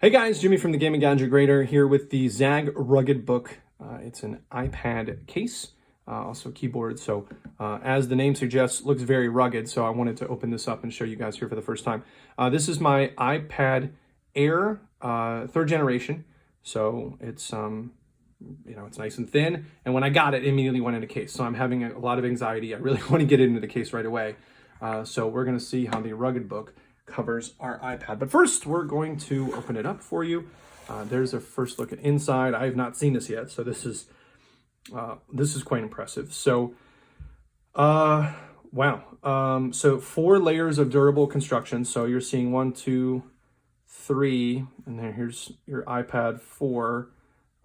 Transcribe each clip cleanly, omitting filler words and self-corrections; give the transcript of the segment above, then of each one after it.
Hey guys, Jimmy from the Gaming Gadget Grader here with the Zagg Rugged Book. It's an iPad Grader here with the Zagg Rugged Book. It's an iPad case, also keyboard. So as the name suggests, looks very rugged. So I wanted to open this up and show you guys here for the first time. This is my iPad Air 3rd generation. So it's it's nice and thin. And when I got it, it immediately went into case. So I'm having a lot of anxiety. I really want to get it into the case right away. So we're going to see how the Rugged Book covers our iPad. But first, we're going to open it up for you. There's a first look at inside. I have not seen this yet, so this is quite impressive. So, wow. So 4 layers of durable construction. So you're seeing 1, 2, 3, and then here's your iPad 4.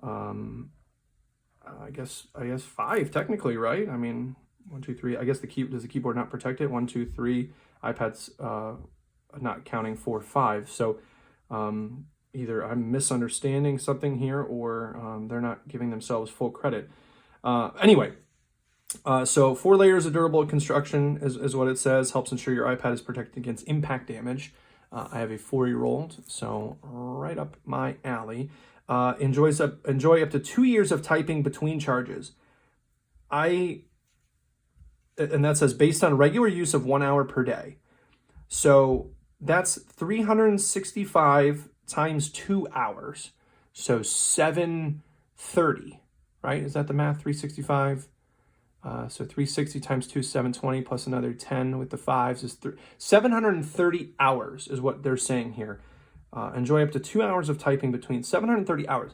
I guess 5 technically, right? I mean, 1, 2, 3. I guess does the keyboard not protect it? 1, 2, 3. iPad's not counting 4, 5. So either I'm misunderstanding something here or they're not giving themselves full credit. Anyway, so 4 layers of durable construction is what it says. Helps ensure your iPad is protected against impact damage. I have a 4-year-old, so right up my alley. Enjoy up to 2 years of typing between charges. And that says based on regular use of 1 hour per day. So that's 365 times 2 hours. So 730, right? Is that the math? 365. So 360 times 2 is 720 plus another 10 with the 5s is 730 hours is what they're saying here. Enjoy up to 2 hours of typing between 730 hours.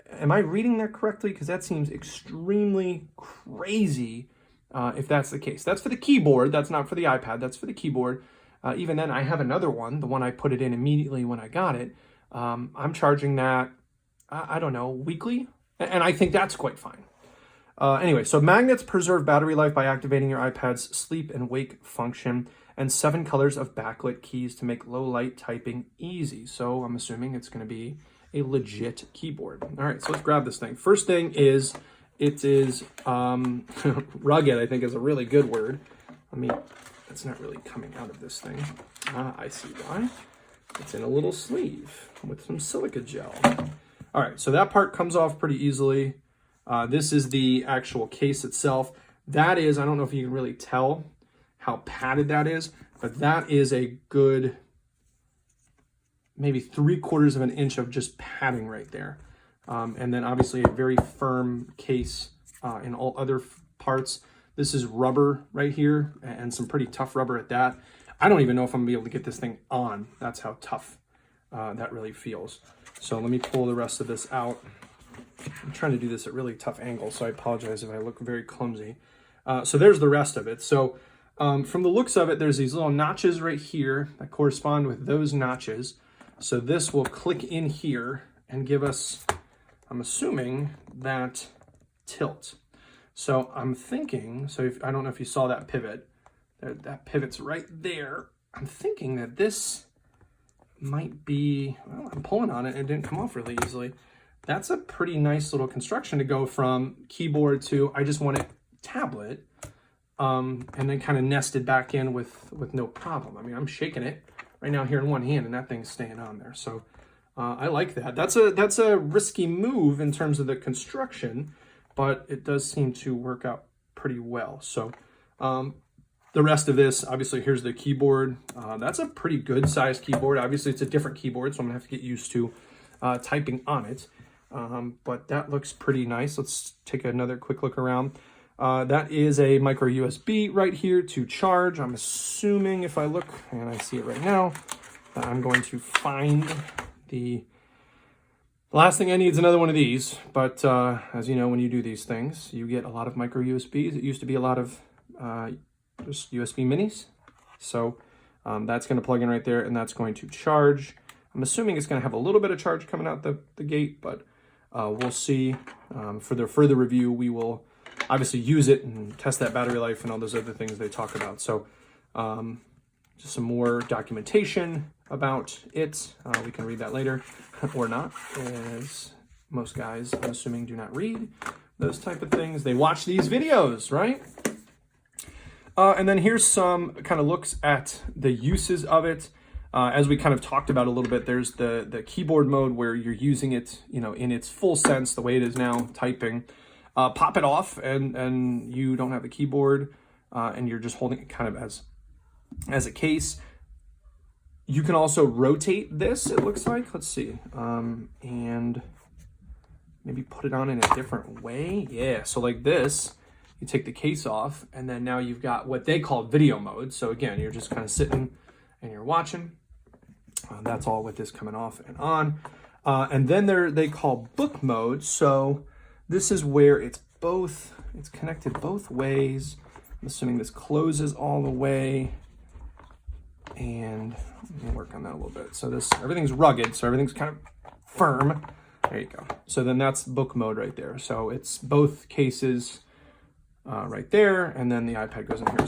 Am I reading that correctly? Because that seems extremely crazy if that's the case. That's for the keyboard. That's not for the iPad. That's for the keyboard. Even then, I have another one, the one I put it in immediately when I got it. I'm charging that, I don't know, weekly? And I think that's quite fine. Anyway, so magnets preserve battery life by activating your iPad's sleep and wake function, and 7 colors of backlit keys to make low light typing easy. So I'm assuming it's going to be a legit keyboard. All right, so let's grab this thing. First thing is, it is rugged, I think is a really good word. It's not really coming out of this thing. I see why. It's in a little sleeve with some silica gel. All right, so that part comes off pretty easily. This is the actual case itself. That is, I don't know if you can really tell how padded that is, but that is a good, maybe 3/4 of an inch of just padding right there. And then obviously a very firm case in all other parts. This is rubber right here and some pretty tough rubber at that. I don't even know if I'm gonna be able to get this thing on. That's how tough that really feels. So let me pull the rest of this out. I'm trying to do this at really tough angles, so I apologize if I look very clumsy. So there's the rest of it. So from the looks of it, there's these little notches right here that correspond with those notches. So this will click in here and give us, I'm assuming, that tilt. So I'm thinking, I don't know if you saw that pivot. That pivot's right there. I'm thinking that this might be, well, I'm pulling on it and it didn't come off really easily. That's a pretty nice little construction to go from keyboard to, I just want it tablet, and then kind of nested back in with no problem. I mean, I'm shaking it right now here in one hand and that thing's staying on there. So I like that. That's a risky move in terms of the construction, but it does seem to work out pretty well. So the rest of this, obviously, here's the keyboard. That's a pretty good sized keyboard. Obviously, it's a different keyboard, so I'm gonna have to get used to typing on it. But that looks pretty nice. Let's take another quick look around. That is a micro USB right here to charge. I'm assuming if I look, and I see it right now, that I'm going to find the last thing I need is another one of these. But as you know, when you do these things, you get a lot of micro USBs. It used to be a lot of just USB minis. So that's going to plug in right there, and that's going to charge. I'm assuming it's going to have a little bit of charge coming out the gate, but we'll see. For the further review, we will obviously use it and test that battery life and all those other things they talk about. So just some more documentation about it. We can read that later or not, as most guys, I'm assuming, do not read those type of things. They watch these videos, right? And then here's some kind of looks at the uses of it. As we kind of talked about a little bit, there's the keyboard mode where you're using it, you know, in its full sense, the way it is now, typing. Pop it off and you don't have the keyboard and you're just holding it kind of as a case. You can also rotate this, it looks like. Let's see. And maybe put it on in a different way. Yeah, so like this, you take the case off, and then now you've got what they call video mode. So again, you're just kind of sitting and you're watching. That's all with this coming off and on. And then they call book mode. So this is where it's connected both ways. I'm assuming this closes all the way. And let me work on that a little bit. So everything's rugged, so everything's kind of firm. There you go. So then that's book mode right there. So it's both cases right there, and then the iPad goes in here.